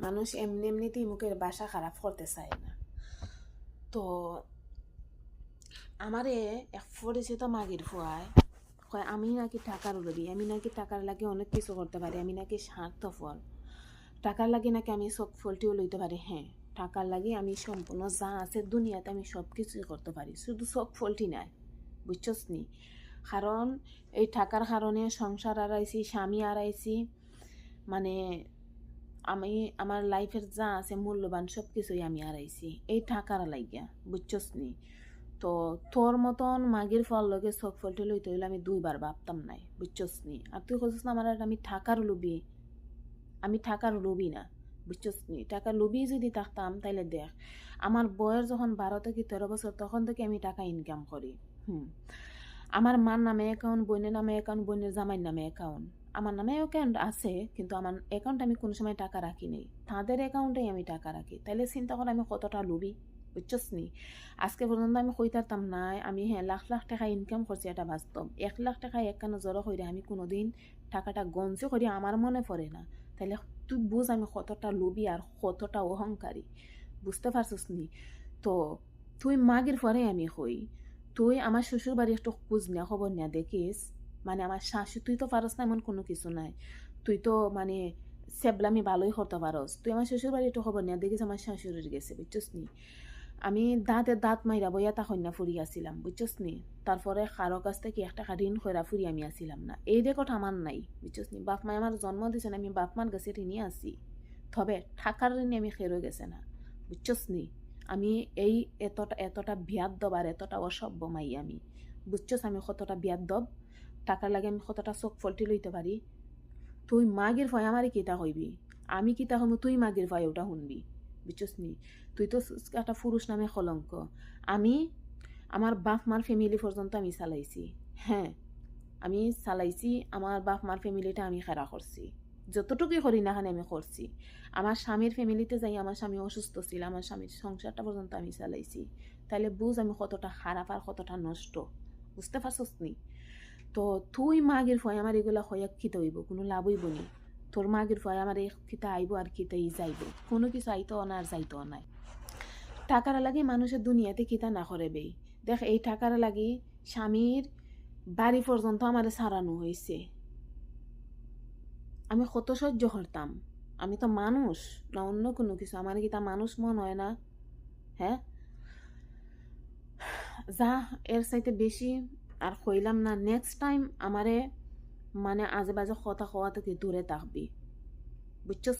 মানুষ এমনি এমনিতেই মুখের বাসা খারাপ করতে চায় না। তো আমারে এক পরিচিত মাগির ফুয়ায় কয় আমি নাকি টাকার লোভী, আমি নাকি টাকার লাগে অনেক কিছু করতে পারি, আমি নাকি স্বার্থপর, টাকার লাগে নাকি আমি সব ফলটিও লইতে পারি। হ্যাঁ, টাকার লাগে আমি সম্পূর্ণ যা আছে দুনিয়াতে আমি সব কিছুই করতে পারি, শুধু সব ফলটি নাই, বুঝছস নি? কারণ এই টাকার কারণে সংসার হারাইছি, স্বামী হারাইছি, মানে আমি আমার লাইফের যা আছে মূল্যবান সব কিছুই আমি হারাইছি এই টাকার লাগিয়া, বুঝছস নি? তো তোর মতন মাগির ফল লগে চোখ ফলটি লইতে হইলে আমি দুইবার ভাবতাম নাই, বুঝছস নি? আর তুই বলছিস না আমার আমি টাকার লোভী, আমি টাকার লোভী না, বুঝছস নি? টাকার লোভী যদি থাকতাম তাইলে দেখ, আমার বয়স যখন 12 থেকে 13 বছর তখন থেকে আমি টাকা ইনকাম করি। আমার মার নামে অ্যাকাউন্ট, বোনের নামে অ্যাকাউন্ট, বোনের জামাইয়ের নামে অ্যাকাউন্ট, আমার নামে অ্যাকাউন্ট আছে, কিন্তু আমার অ্যাকাউন্ট আমি কোনো সময় টাকা রাখি নেই, তাদের অ্যাকাউন্টেই আমি টাকা রাখি। তাইলে চিন্তা করে আমি কতটা লোভী, বুঝছস নি? আজকে পর্যন্ত আমি কই পারতাম না আমি হ্যাঁ লাখ লাখ টাকা ইনকাম করছি, এটা বাস্তব। 1 লাখ টাকা একখানা জড়ো করে আমি কোনোদিন টাকাটা গঞ্জ করি আমার মনে পড়ে না। তাইলে তুই বুঝ আমি কতটা লোভী আর কতটা অহংকারী, বুঝতে পারছিস নি? তো তুই মাগের পরে আমি হই, তুই আমার শ্বশুর বাড়ি একটু খোঁজ নেওয়া খবর নেওয়া দেখিস, মানে আমার শাশু, তুই তো পারস না এমন কোনো কিছু নাই, তুই তো মানে সেবলামি ভালোই করতে পারস, তুই আমার শ্বশুর বাড়ি একটু খবর নেওয়া দেখিস আমার শাশুড়ির গেছে, বুঝছস নি? আমি দাঁতে দাঁত মাইরা বইয়া তা কন্যা ফুরি আসিলাম, বুঝছস নি? তারপরে কারো কাছ থেকে 1 টাকা ঋণ কইরা ফুরি আমি আসিলাম না, এই রেকর্ড আমার নাই, বুঝছস নি? বাপ মায় আমার জন্ম দিয়েছেন, আমি বাপ মার কাছে ঋণই আসি, তবে টাকার ঋণে আমি খেরো গেছে না, বুঝছস নি? আমি এই এতটা বিয়াদ্দব আর এতটা অসভ্য মাই আমি, বুঝছস আমি কতটা বিয়াদ্দব, টাকার লাগে আমি কতটা চোখ ফলটি লইতে পারি। তুই মাগের ভয় আমারে কিতা হইবি, আমি কিতা হইব তুই মাগের ভয় ওটা শুনবি, বুঝছস নি? তুই তো একটা পুরুষ নামে কলঙ্ক। আমি আমার বাপ মার ফ্যামিলি পর্যন্ত আমি চালাইছি, হ্যাঁ আমি চালাইছি, আমার বাপ মার ফ্যামিলিটা আমি খেরা করছি, যতটুকুই করি না খানে আমি করছি। আমার স্বামীর ফ্যামিলিতে যাই, আমার স্বামী অসুস্থ ছিল, আমার স্বামীর সংসারটা পর্যন্ত আমি চালাইছি। তাইলে বুঝ আমি কতটা খারাপ আর কতটা নষ্ট, বুঝতে পারছস নি? তো তুই মাগের ভয় আমার এগুলা হইয়া খিতে হইব, কোনো লাভ হইব নি? তোর মাগের ভয় আমার এই খিতে আইব আর খিতেই যাইব, কোনো কিছু আইতো না আর যাইতো নাই। টাকার লাগি মানুষের দুনিয়াতে কিতা না করে বেই। দেখ এই টাকার লাগি স্বামীর বাড়ি পর্যন্ত আমার সারানো হয়েছে, আমি কত সহ্য করতাম। আমি তো মানুষ না অন্য কোনো কিছু, আমার কি তা মানুষ মন হয় না? হ্যাঁ, যা এর চাইতে বেশি আর কইলাম না। নেক্সট টাইম আমারে মানে আজে বাজে কথা কওয়া থেকে দূরে থাকবি, বুঝছো?